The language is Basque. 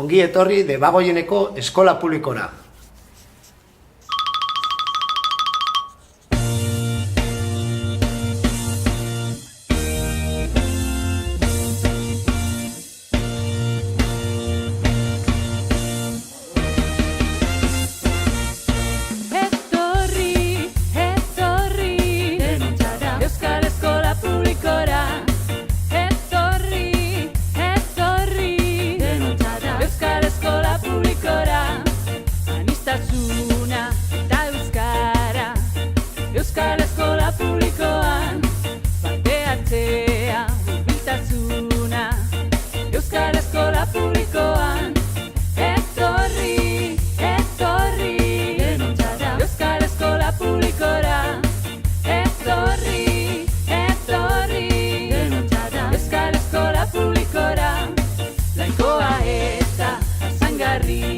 ongi etorri Debagoieneko eskola publikora. Euskal Eskola Publikoan parte hartzea, hurbiltasuna. Euskal Eskola Publikoan etorri, etorri denontzara. Euskal Eskola Publikora etorri, etorri denontzara. Euskal Eskola Publikora laikoa eta jasangarria.